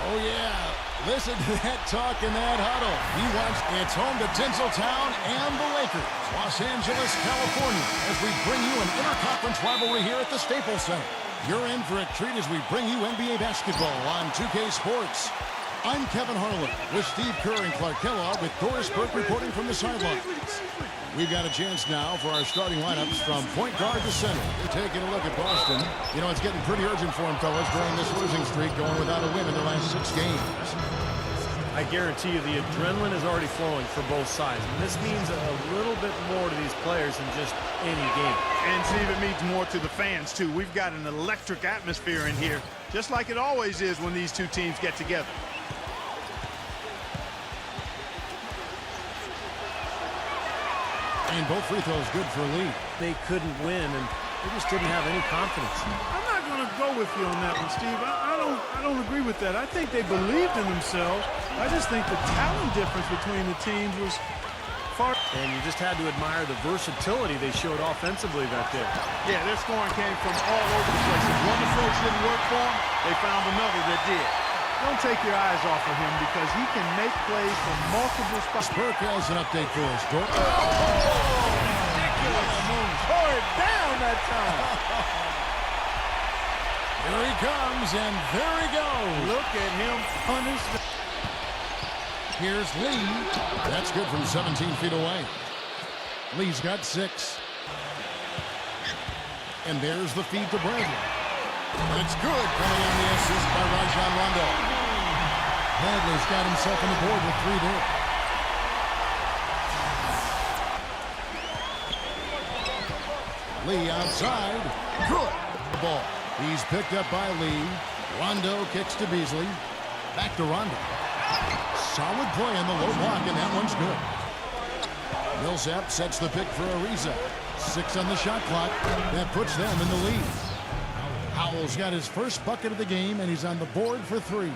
Oh, yeah. Listen to that talk in that huddle. He wants it's home to Tinseltown and the Lakers, Los Angeles, California, as we bring you an interconference rivalry here at the Staples Center. You're in for a treat as we bring you NBA basketball on 2K Sports. I'm Kevin Harlan with Steve Kerr and Clark Kellogg with Doris Burke reporting from the sidelines. We've got a chance now for our starting lineups from point guard to center. We're taking a look at Boston. You know, it's getting pretty urgent for them, fellas, during this losing streak, going without a win in their last 6 games. I guarantee you the adrenaline is already flowing for both sides. And this means a little bit more to these players than just any game. And Steve, it means more to the fans, too. We've got an electric atmosphere in here, just like it always is when these two teams get together. And both free throws good for Lee. They couldn't win, and they just didn't have any confidence. I'm not going to go with you on that one, Steve. I don't agree with that. I think they believed in themselves. I just think the talent difference between the teams was far. And you just had to admire the versatility they showed offensively that day. Yeah, their scoring came from all over the place. If one approach didn't work for them, they found another that did. Don't take your eyes off of him because he can make plays from multiple spots. Burke has an update for us. Ridiculous. Tore it down that time. Here he comes, and there he goes. Look at him punish. Here's Lee. That's good from 17 feet away. Lee's got 6. And there's the feed to Bradley. It's good, coming on the assist by Rajon Rondo. Bradley's got himself on the board with 3 there. Lee outside. Good. The ball. He's picked up by Lee. Rondo kicks to Beasley. Back to Rondo. Solid play on the low block, and that one's good. Millsap sets the pick for Ariza. 6 on the shot clock. That puts them in the lead. Howell's got his first bucket of the game, and he's on the board for 3.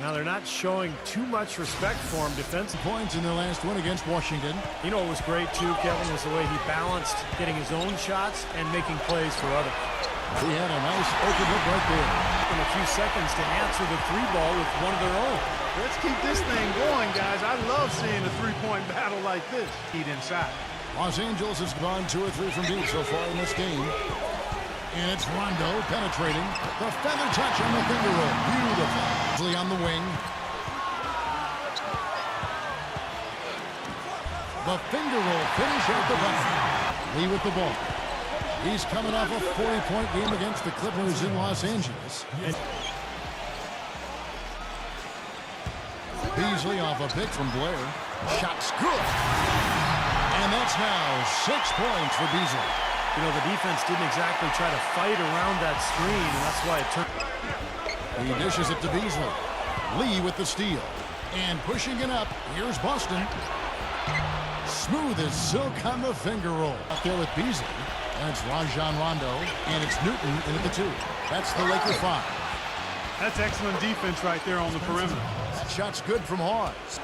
Now, they're not showing too much respect for him defensively. Points in their last win against Washington. You know what was great, too, Kevin, was the way he balanced getting his own shots and making plays for others. He had a nice open look right there. In a few seconds to answer the 3-ball with one of their own. Let's keep this thing going, guys. I love seeing a 3-point battle like this. Heat inside. Los Angeles has gone 2 or 3 from deep so far in this game. And it's Rondo penetrating. The feather touch on the finger roll. Beautiful. Beasley on the wing. The finger roll finish at the button. Lee with the ball. He's coming off a 40-point game against the Clippers in Los Angeles. Beasley off a pick from Blair. Shot's good. And that's now 6 points for Beasley. You know, the defense didn't exactly try to fight around that screen, and that's why it turned. He dishes it to Beasley. Lee with the steal. And pushing it up, here's Boston. Smooth as silk on the finger roll. Up there with Beasley. And it's Rajon Rondo. And it's Newton in at the 2. That's the Laker 5. That's excellent defense right there on the perimeter. That shot's good from Hawes.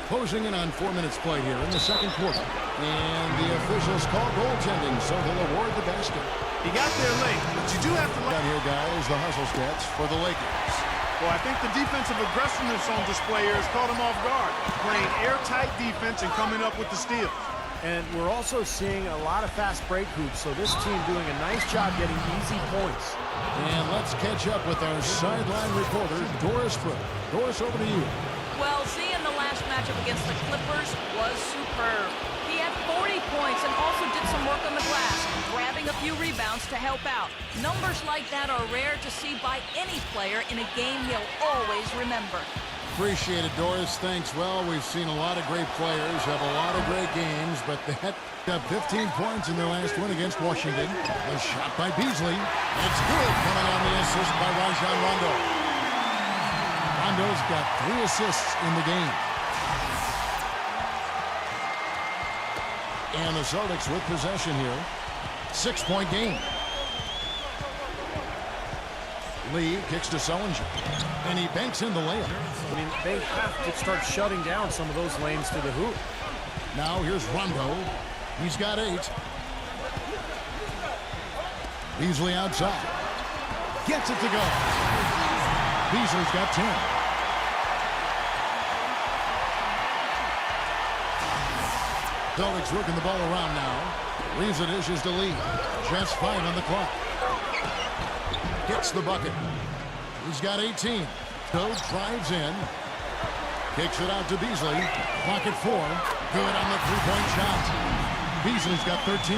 Closing in on 4 minutes play here in the second quarter. And the officials call goaltending, so they'll award the basket. He got there late, but you do have to... Down here, guys, the hustle stats for the Lakers. Well, I think the defensive aggressiveness on display here has caught him off guard. Playing airtight defense and coming up with the steals. And we're also seeing a lot of fast break hoops, so this team doing a nice job getting easy points. And let's catch up with our sideline reporter, Doris Burke. Doris, over to you. Well, seeing the last matchup against the Clippers was superb. He had 40 points and also did some work on the glass, grabbing a few rebounds to help out. Numbers like that are rare to see by any player in a game he'll always remember. Appreciate it, Doris. Thanks. Well, we've seen a lot of great players have a lot of great games, but that got 15 points in their last win against Washington. A shot by Beasley. It's good, coming on the assist by Rajon Rondo. Rondo's got 3 assists in the game. And the Celtics with possession here. 6-point game. Lee kicks to Sullinger. And he banks in the layup. I mean, they have to start shutting down some of those lanes to the hoop. Now here's Rondo. He's got 8. Beasley outside. Gets it to go. Beasley's got 10. Celtics working the ball around now. Leaves the dishes to Lee. Just 5 on the clock. Gets the bucket. He's got 18. So drives in. Kicks it out to Beasley. Clock at 4. Good on the three-point shot. Beasley's got 13.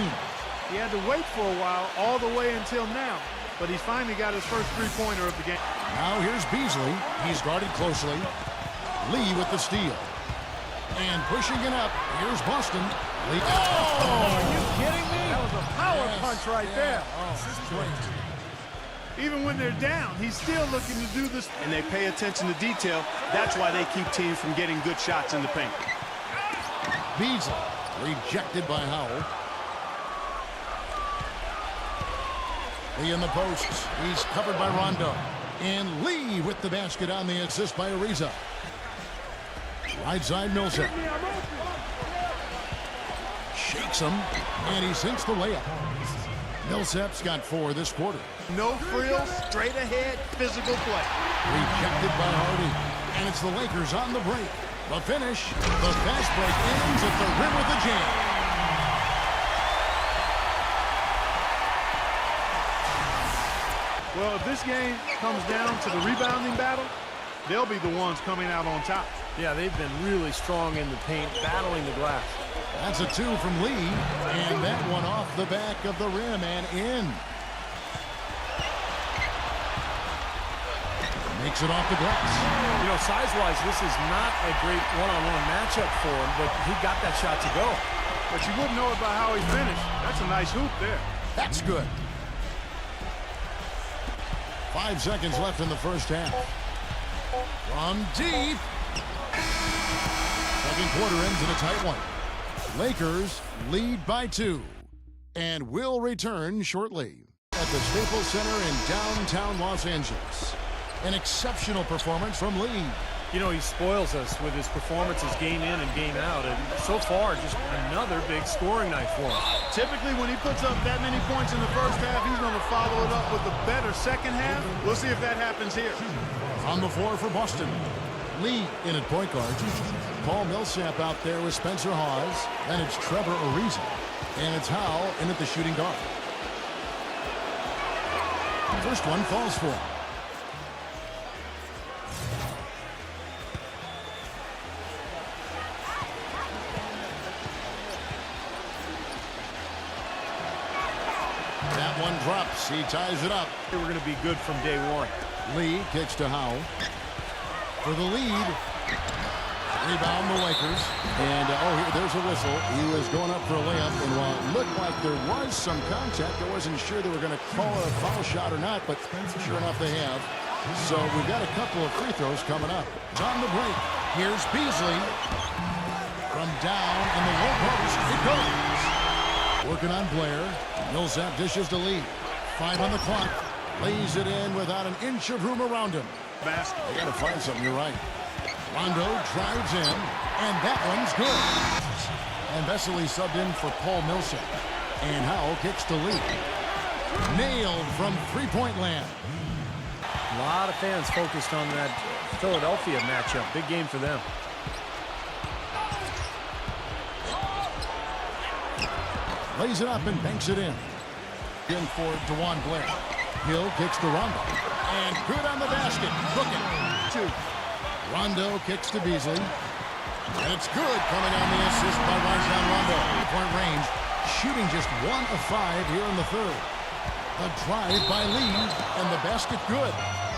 He had to wait for a while, all the way until now. But he's finally got his first three-pointer of the game. Now here's Beasley. He's guarded closely. Lee with the steal. And pushing it up. Here's Boston. Lee. Oh! Are you kidding me? That was a power punch right there. Oh, this is great. Even when they're down, he's still looking to do this. And they pay attention to detail. That's why they keep teams from getting good shots in the paint. Beasley rejected by Howell. Lee in the posts. He's covered by Rondo. And Lee with the basket on the assist by Ariza. Right side Millsap. Shakes him. And he sinks the layup. Millsap's got 4 this quarter. No frills, straight ahead, physical play. Rejected by Hardy. And it's the Lakers on the break. The finish. The fast break ends at the rim with a jam. Well, if this game comes down to the rebounding battle, they'll be the ones coming out on top. Yeah, they've been really strong in the paint, battling the glass. That's a 2 from Lee. And that one off the back of the rim and in. Makes it off the glass. You know, size-wise, this is not a great one-on-one matchup for him, but he got that shot to go. But you wouldn't know it by how he finished. That's a nice hoop there. That's good. 5 seconds left in the first half. From deep. Second quarter ends in a tight one. Lakers lead by 2 and will return shortly. At the Staples Center in downtown Los Angeles. An exceptional performance from Lee. You know, he spoils us with his performances game in and game out, and so far, just another big scoring night for him. Typically, when he puts up that many points in the first half, he's going to follow it up with a better second half. We'll see if that happens here. On the floor for Boston. Lee in at point guard. Paul Millsap out there with Spencer Hawes. Then it's Trevor Ariza. And it's Howell in at the shooting guard. First one falls for him. That one drops. He ties it up. We're going to be good from day one. Lee kicks to Howell. For the lead. Rebound the Lakers. And, there's a whistle. He was going up for a layup. And while it looked like there was some contact, I wasn't sure they were going to call it a foul shot or not. But sure enough, they have. So we've got a couple of free throws coming up. It's on the break. Here's Beasley. From down in the low post. It goes. Working on Blair. Millsap dishes to Lee. 5 on the clock. Lays it in without an inch of room around him. Basket. They got to find something. You're right. Rondo drives in, and that one's good. And Vesely subbed in for Paul Millsap. And Howell kicks to Lee. Nailed from three-point land. A lot of fans focused on that Philadelphia matchup. Big game for them. Lays it up and banks it in. In for DeJuan Blair. Hill kicks to Rondo. And good on the basket. Cooking. 2. Rondo kicks to Beasley. And it's good coming on the assist by Rajon Rondo. 3-point range. Shooting just 1 of 5 here in the third. The drive by Lee. And the basket good.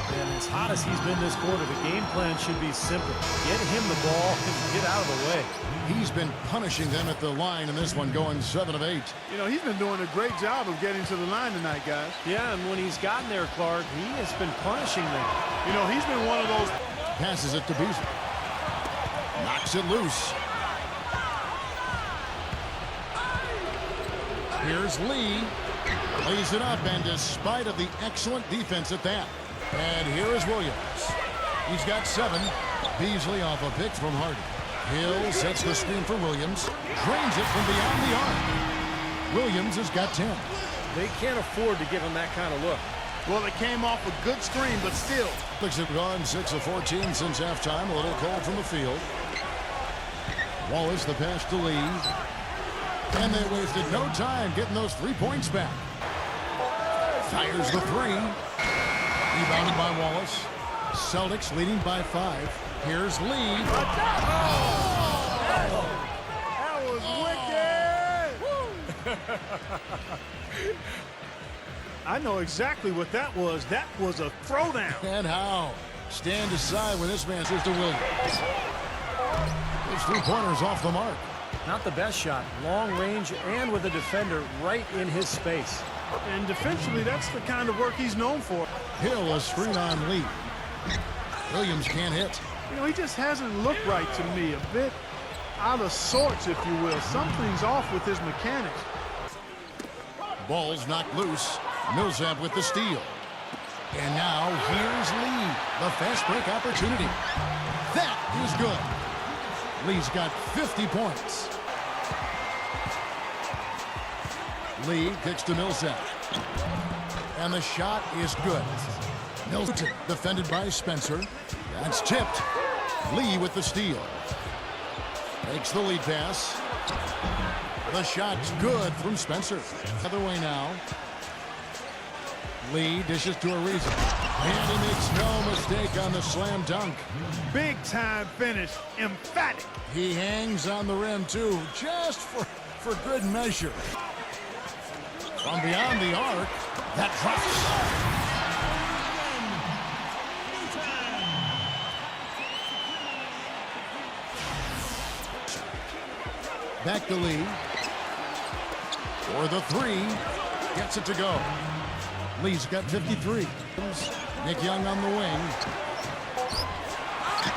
And as hot as he's been this quarter, the game plan should be simple. Get him the ball and get out of the way. He's been punishing them at the line in this one, going 7 of 8. You know, he's been doing a great job of getting to the line tonight, guys. Yeah, and when he's gotten there, Clark, he has been punishing them. You know, he's been one of those. Passes it to Beasley. Knocks it loose. Here's Lee. Lays it up, and despite of the excellent defense at that. And here is Williams. He's got 7. Beasley off a pick from Harden. Hill sets the screen for Williams. Drains it from beyond the arc. Williams has got 10. They can't afford to give him that kind of look. Well, it came off a good screen, but still. Celtics have gone 6 of 14 since halftime. A little cold from the field. Wallace, the pass to Lee. And they wasted no time getting those 3 points back. Fires the three. Rebounded by Wallace. Celtics leading by 5. Here's Lee. That was wicked! I know exactly what that was. That was a throwdown. And how? Stand aside when this man says to Williams. Those 3-pointers off the mark. Not the best shot. Long range and with a defender right in his space. And defensively, that's the kind of work he's known for. Hill, a screen on Lee. Williams can't hit. You know, he just hasn't looked right to me. A bit out of sorts, if you will. Something's off with his mechanics. Ball's knocked loose. Millsap with the steal. And now here's Lee. The fast break opportunity. That is good. Lee's got 50 points. Lee kicks to Millsap. And the shot is good. Milton defended by Spencer. That's tipped. Lee with the steal. Takes the lead pass. The shot's good from Spencer. Other way now. Lee dishes to Ariza. And he makes no mistake on the slam dunk. Big time finish. Emphatic. He hangs on the rim too, just for good measure. From beyond the arc, that drops. Back to Lee. For the three. Gets it to go. Lee's got 53. Nick Young on the wing.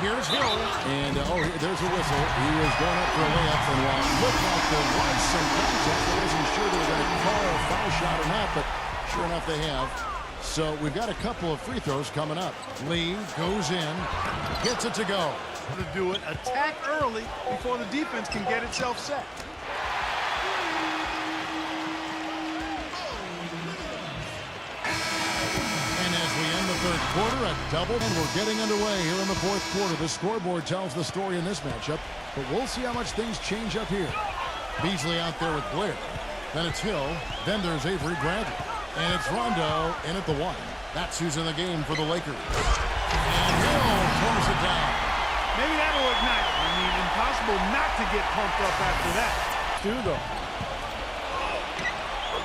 Here's Hill. And, there's a whistle. He was going up for a layup. And while it looked like there was some contact, I wasn't sure they were going to call a foul shot or not, but sure enough they have. So we've got a couple of free throws coming up. Lee goes in. Gets it to go. To do it, attack early before the defense can get itself set. Third quarter, a double, and we're getting underway here in the fourth quarter. The scoreboard tells the story in this matchup, but we'll see how much things change up here. Beasley out there with Blair. Then it's Hill. Then there's Avery Bradley. And it's Rondo in at the 1. That's who's in the game for the Lakers. And Hill throws it down. Maybe that'll ignite. I mean, impossible not to get pumped up after that. Two, though.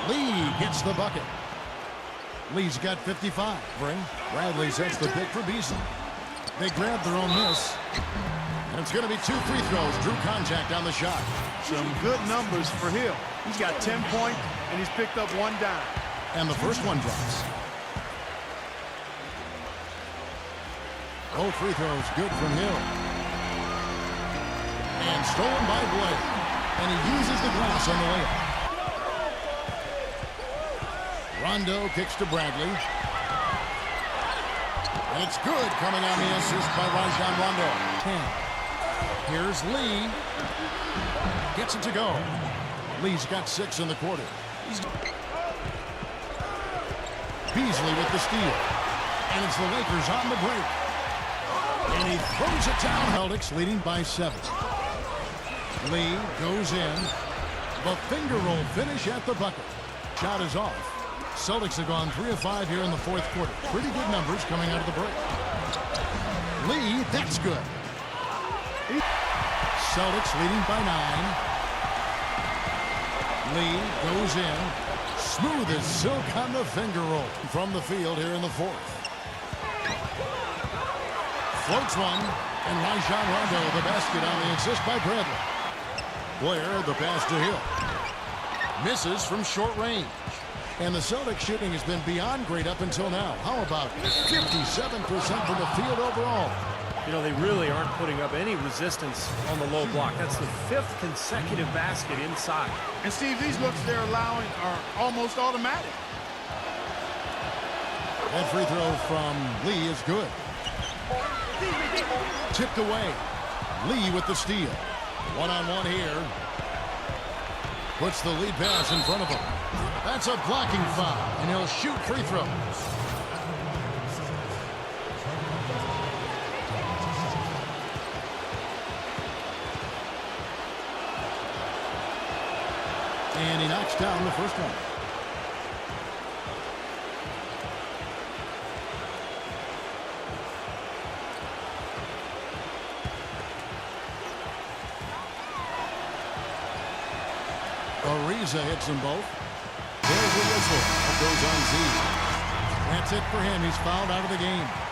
Lee gets the bucket. Lee's got 55. Bradley sets the pick for Beasley. They grab their own miss. And it's going to be 2 free throws. Drew contact on the shot. Some good numbers for Hill. He's got 10 points, and he's picked up 1 dime. And the first one drops. Both free throws good from Hill. And stolen by Blake. And he uses the glass on the layup. Rondo kicks to Bradley. And it's good, coming on the assist by Rajon Rondo. 10. Here's Lee. Gets it to go. Lee's got 6 in the quarter. Beasley with the steal. And it's the Lakers on the break. And he throws it down. Celtics leading by 7. Lee goes in. The finger roll finish at the bucket. Shot is off. Celtics have gone 3 of 5 here in the fourth quarter. Pretty good numbers coming out of the break. Lee, that's good. Celtics leading by 9. Lee goes in. Smooth as silk on the finger roll. From the field here in the fourth. Floats one. And Rajon Rondo the basket on the assist by Bradley. Blair the pass to Hill. Misses from short range. And the Celtics shooting has been beyond great up until now. How about 57% from the field overall? You know, they really aren't putting up any resistance on the low block. That's the 5th consecutive basket inside. And Steve, these looks they're allowing are almost automatic. That free throw from Lee is good. Tipped away. Lee with the steal. One-on-one here. Puts the lead pass in front of him. That's a blocking foul, and he'll shoot free throws. And he knocks down the first one. Ariza hits them both. There's a whistle. That goes on Z. That's it for him. He's fouled out of the game.